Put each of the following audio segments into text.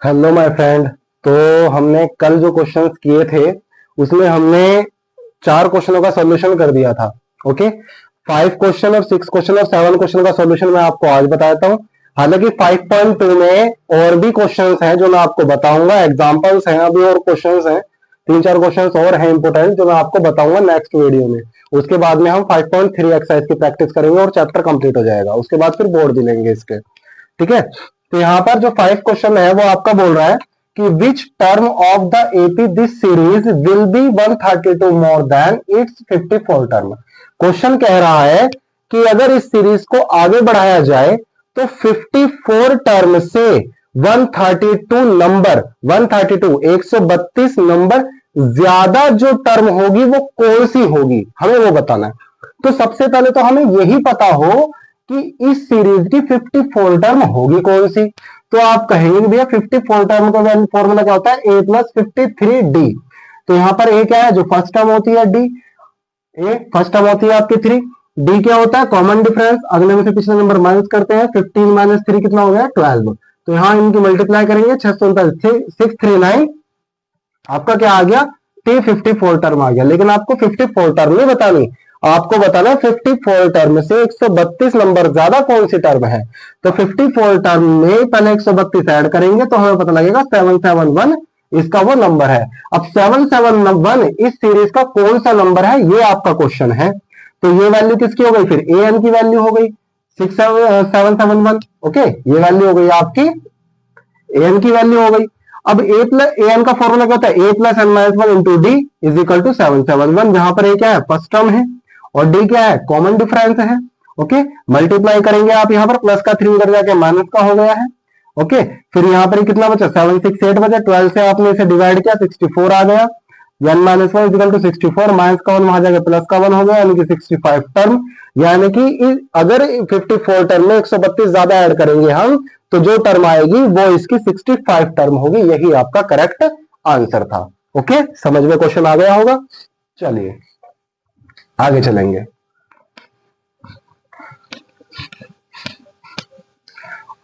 Hello my friend. तो हमने कल जो क्वेश्चंस किए थे उसमें हमने 4 क्वेश्चनों का सॉल्यूशन कर दिया था। ओके, 5 क्वेश्चन और 6 क्वेश्चन और 7 क्वेश्चन का सॉल्यूशन मैं आपको आज बताता हूँ। हालांकि 5.2 में और भी क्वेश्चंस हैं जो मैं आपको बताऊंगा, एग्जांपल्स हैं अभी और क्वेश्चंस हैं, 3-4 क्वेश्चंस और हैं इंपोर्टेंट जो मैं आपको बताऊंगा नेक्स्ट वीडियो में। उसके बाद में हम 5.3 एक्सरसाइज की प्रैक्टिस करेंगे और चैप्टर कंप्लीट हो जाएगा। उसके बाद फिर बोर्ड भी लेंगे इसके। ठीक है, तो यहाँ पर जो 5 क्वेश्चन है वो आपका बोल रहा है कि which term of the AP this series will be 132 more than it's 54 term. Question कह रहा है कि अगर इस सीरीज को आगे बढ़ाया जाए तो 54 टर्म से 132 नंबर 132 नंबर ज्यादा जो टर्म होगी वो कौन सी होगी, हमें वो बताना है। तो सबसे पहले तो हमें यही पता हो कि इस सीरीज की 54 टर्म होगी कौन सी। तो आप कहेंगे भैया 54 टर्म का फॉर्मूला क्या होता है, ए प्लस 53 डी। तो यहां पर ए क्या है, जो फर्स्ट टर्म होती है डी, ए फर्स्ट टर्म होती है आपकी 3। डी क्या होता है, कॉमन डिफरेंस, अगले में से पिछले नंबर माइनस करते हैं, 15 माइनस 3 कितना हो गया 12। तो यहां इनकी मल्टीप्लाई करेंगे 639, आपका क्या आ गया टी 54 टर्म आ गया। लेकिन आपको 54 टर्म नहीं बतानी, आपको बताना 54 टर्म से 132 नंबर ज्यादा कौन सी टर्म है। तो 54 टर्म में पहले 132 ऐड करेंगे तो हमें पता लगेगा 771 इसका वो नंबर है। अब 771 इस सीरीज का कौन सा नंबर है, ये आपका क्वेश्चन है। तो ये वैल्यू किसकी हो गई, फिर ए एन की वैल्यू हो गई 771। ओके, ये वैल्यू हो गई आपकी ए एन की वैल्यू हो गई। अब ए प्लस ए एन का फॉर्मूला क्या होता है, A plus N minus one into D is equal to 771, जहां पर ए क्या है फर्स्ट टर्म है और डी क्या है कॉमन डिफरेंस है। ओके, मल्टीप्लाई करेंगे आप यहाँ पर प्लस का 3 उधर जाके माइनस का हो गया है। ओके, फिर यहाँ पर कितना बचा 768 बचा, 12 से आपने इसे डिवाइड किया 64 आ गया। One minus one is equal to 64, minus का वन वहां जाके प्लस का वन हो गया, यानी कि 65 टर्म। यानी कि अगर 54 टर्म में 132 ज्यादा ऐड करेंगे हम तो जो टर्म आएगी वो इसकी 65 टर्म होगी। यही आपका करेक्ट आंसर था। ओके, समझ में क्वेश्चन आ गया होगा। चलिए आगे चलेंगे।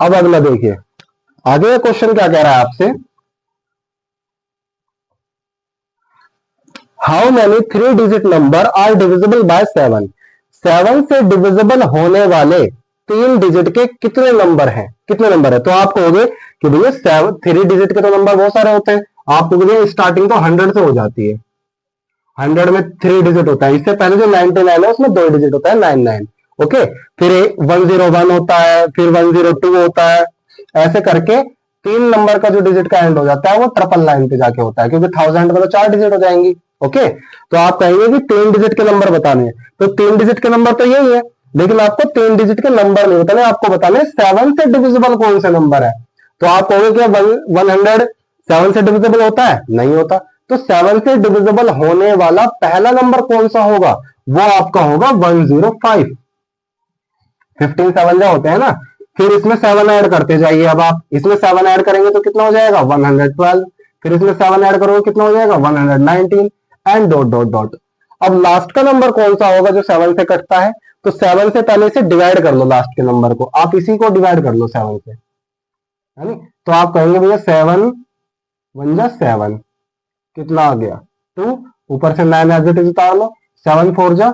अब अगला देखिए, आगे क्वेश्चन क्या कह रहा है आपसे, how many 3 digit number are divisible by 7। 7 से डिविजिबल होने वाले 3 डिजिट के कितने नंबर हैं, कितने नंबर है। तो आप कहोगे कि भैया 3 डिजिट के तो नंबर बहुत सारे होते हैं। आप कहोगे स्टार्टिंग तो 100 से हो जाती है, 100 में 3 डिजिट होता है, इससे पहले जो 99 है उसमें 2 डिजिट होता है 99। ओके, फिर 101 होता है, फिर 102 होता है, ऐसे करके 3 नंबर का जो डिजिट का एंड हो जाता है वो 999 पे जाके होता है, क्योंकि 1000 में तो 4 डिजिट हो जाएंगी। ओके, तो आप कहेंगे कि 3 डिजिट के नंबर बताने हैं, तो 3 डिजिट के नंबर तो यही है, लेकिन आपको 3 डिजिट के नंबर नहीं बताने, आपको बताने 7 से डिविजिबल कौन से नंबर है। तो आप कहोगे कि 100 7 से डिविजिबल होता है, नहीं होता। तो 7 से डिविजिबल होने वाला पहला नंबर कौन सा होगा, वो आपका होगा 105। 15 7 जो होते हैं ना, फिर इसमें 7 ऐड करते जाइए। अब आप इसमें 7 ऐड करेंगे तो कितना हो जाएगा 112, फिर इसमें 7 ऐड करोगे कितना हो जाएगा 119 एंड डॉट डॉट डॉट। अब लास्ट का नंबर कौन सा होगा जो 7 से कटता है, तो 7 से पहले से डिवाइड कर लो लास्ट के नंबर को, आप इसी को डिवाइड कर लो 7 से, है नी। तो आप कहेंगे भैया 7 1 जा 7 कितना आ गया 2, ऊपर से 9 एज इट इज उतार लो, 7 4 जा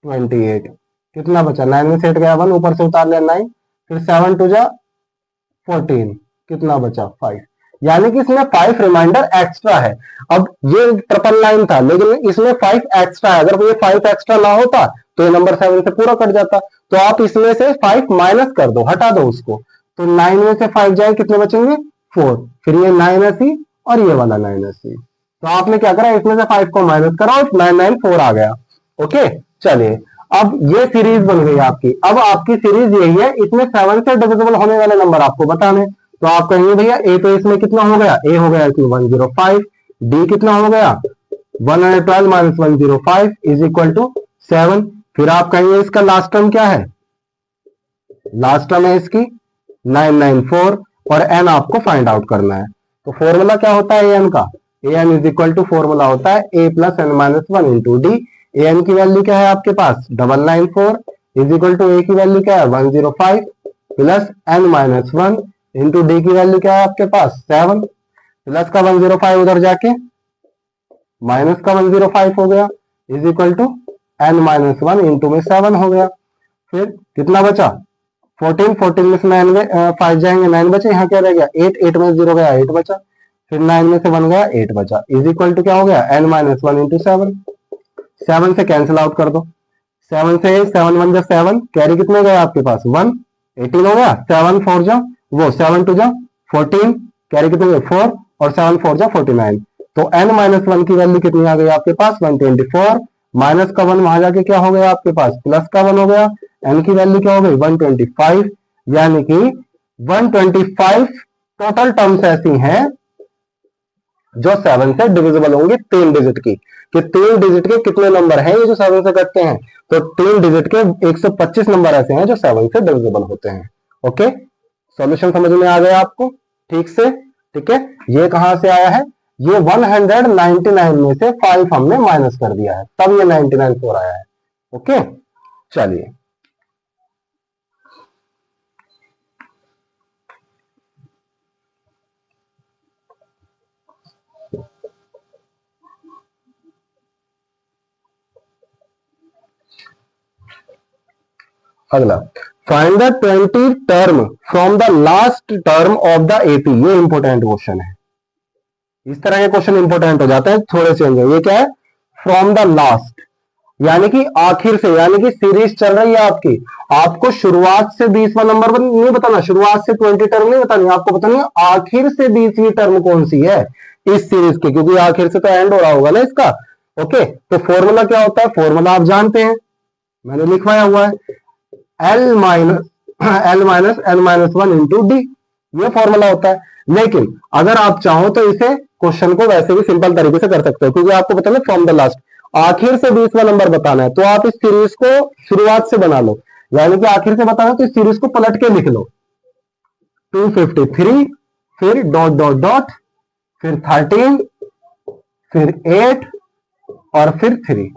28, कितना बचा 9 में सेट गया 1, ऊपर से उतार लिया 9, फिर 7 2 जा 14, कितना बचा 5। यानी कि इसमें 5 रिमाइंडर एक्स्ट्रा है। अब ये 999 था लेकिन इसमें 5 एक्स्ट्रा है, अगर ये 5 एक्स्ट्रा ना होता तो ये नंबर 7 से पूरा कट जाता। तो आप इसमें से 5 माइनस कर दो, हटा दो उसको, तो 9 में से 5 जाए कितने बचेंगे 4, फिर ये 980 और ये वाला 980। तो आपने क्या करा, इसमें से 5 को माइनस करा और 994 आ गया। ओके, चलिए अब ये सीरीज बन गई आपकी। अब आपकी सीरीज यही है, इसमें 7 से डिविजिबल होने वाले नंबर आपको बताने। तो आप कहेंगे भैया ए तो इसमें कितना हो गया, ए हो गया इसमें 105, डी कितना हो गया 112 माइनस 105 इज इक्वल टू 7। फिर आप कहेंगे इसका लास्ट टर्म क्या है, लास्ट टर्म है इसकी 994 और एन आपको फाइंड आउट करना है। तो फॉर्मूला क्या होता है एन का, A N is equal to formula होता है A plus N minus one into D. A N की वैल्यू क्या है आपके पास 994 इज इक्वल टू ए की वैल्यू क्या है 105 plus N minus one into D की वैल्यू क्या है आपके पास 7, प्लस का 105 उधर जाके माइनस का 105 हो गया, is equal to n-1 into में 7 हो गया। फिर कितना बचा 14, 14 में से 9 5 जाएंगे 9 बचे, यहाँ क्या रह गया 8, 8 में 0 गया 8 बचा, फिर 9 में से 1 गया 8 बचा, इज इक्वल टू क्या हो गया n-1 इंटू 7। 7 से कैंसिल आउट कर दो, 7 से 7 1 जा 7, कैरी कितने गए आपके पास 1, 18 हो गया, 7 4 जा वो 7 2 जा 14, कैरी कितने गए 4 और 7 4 जा 49। तो n-1 की वैल्यू कितनी आ गई आपके पास 124, माइनस का 1 वहां जाके क्या हो गया आपके पास प्लस का 1 हो गया, n की वैल्यू क्या हो गई 125, यानी कि 125 टोटल टर्म्स ऐसी हैं जो 7 से डिविजिबल होंगे 3 डिजिट की, कि 3 डिजिट के कितने नंबर हैं ये जो 7 से कटते हैं, तो 3 डिजिट के 125 नंबर ऐसे हैं जो 7 से डिविजिबल होते हैं। ओके, सॉल्यूशन समझ में आ गया आपको ठीक से? ठीक है, ये कहां से आया है, ये 199 में से 5 हमने माइनस कर दिया है, तब ये 99 4 आया है। ओके, चलिए अगला, find the 20 term from the last term of the AP. ये इंपॉर्टेंट क्वेश्चन है, इस तरह के क्वेश्चन इंपॉर्टेंट हो जाते हैं, थोड़े चेंज है। ये क्या है, फ्रॉम द लास्ट यानी कि आखिर से, यानी कि सीरीज चल रही है आपकी, आपको शुरुआत से 20वां नंबर नहीं बताना, शुरुआत से 20 टर्म नहीं बतानी, आपको बतानी है आखिर से 20वीं टर्म कौन सी है इस सीरीज की, क्योंकि आखिर से तो एंड हो रहा होगा ना इसका। ओके, तो फॉर्मूला क्या होता है, फॉर्मूला आप जानते हैं, मैंने लिखवाया हुआ है, L minus n-1 into D, ये फॉर्मूला होता है। लेकिन अगर आप चाहो तो इसे क्वेश्चन को वैसे भी सिंपल तरीके से कर सकते हो, क्योंकि आपको बताना फ्रॉम द लास्ट, आखिर से 20वां नंबर बताना है, तो आप इस सीरीज को शुरुआत से बना लो, यानी कि आखिर से बताना तो इस सीरीज को पलट के लिख लो 253, फिर डॉट डॉट डॉट, फिर 13, फिर 8 और फिर 3।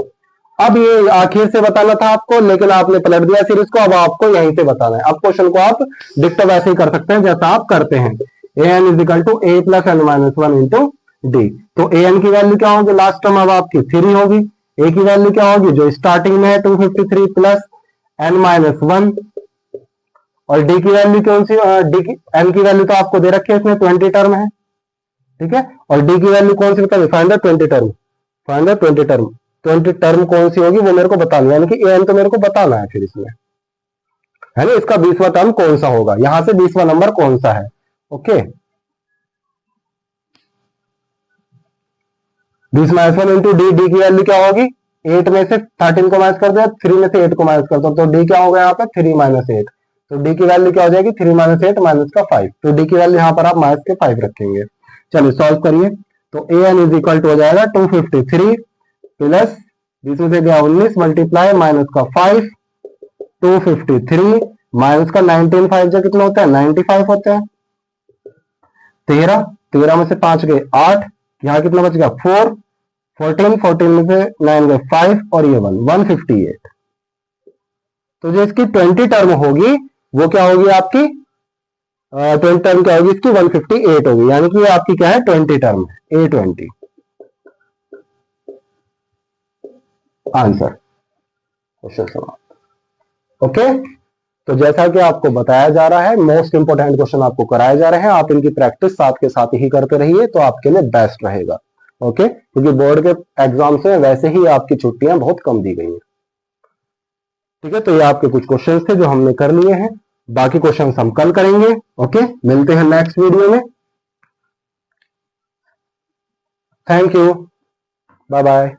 अब ये आखिर से बताना था आपको, लेकिन आपने पलट दिया सीरीज को, अब आपको यहीं से बताना है। अब क्वेश्चन को आप डिक्टो वैसे ही कर सकते हैं जैसा आप करते हैं, an is equal to a plus n-1 into d. तो an की वैल्यू क्या होगी लास्ट टर्म अब आपकी 3 होगी, a की वैल्यू क्या होगी जो स्टार्टिंग में है 253 प्लस n-1, और d की वैल्यू कौन सी, n की वैल्यू तो आपको दे रखी है इसमें 20 टर्म है, ठीक है, और d की वैल्यू कौन सी बताइए, find the 20 term, find the 20 term, 20 term कौन सी होगी वो मेरे को बताना है, यानी कि an तो मेरे को बताना है फिर इसमें, है ना, इसका 20वां टर्म कौन सा होगा, यहां से 20वां नंबर कौन सा है। Okay, 20 minus 1 into D, D की वैल्यू क्या होगी, 8 में से 13 को माइनस कर दिया, 3 में से 8 को माइनस कर दो, तो डी क्या होगा यहाँ पे 3 माइनस 8, तो डी की वैल्यू क्या हो जाएगी 3 माइनस 8 माइनस का 5, तो डी की वैल्यू यहाँ पर आप माइनस के 5 रखेंगे। चलिए सॉल्व करिए, तो ए एन इज इक्वल टू हो जाएगा 253 प्लस 20 में से गया 19 मल्टीप्लाई माइनस का 5, 253 माइनस का 19 5 जो कितना होता है 95 होता है, 13, 13 में से 5 गए 8, यहाँ कितना बच गया 4, 14, 14 में से 9 गए 5 और ये 1, 158। तो जो इसकी 20 टर्म होगी वो क्या होगी आपकी, 20 टर्म क्या होगी इसकी 158 होगी, यानी कि ये आपकी क्या है 20 टर्म है, A20 आंसर, क्वेश्चन समाप्त। ओके, तो जैसा कि आपको बताया जा रहा है, मोस्ट इंपोर्टेंट क्वेश्चन आपको कराए जा रहे हैं, आप इनकी प्रैक्टिस साथ के साथ ही करते रहिए तो आपके लिए बेस्ट रहेगा। ओके, क्योंकि बोर्ड के एग्जाम्स में वैसे ही आपकी छुट्टियां बहुत कम दी गई हैं। ठीक है, तो ये आपके कुछ क्वेश्चंस थे जो हमने कर लिए हैं, बाकी क्वेश्चंस हम कल करेंगे। ओके, मिलते हैं नेक्स्ट वीडियो में, थैंक यू, बाय बाय।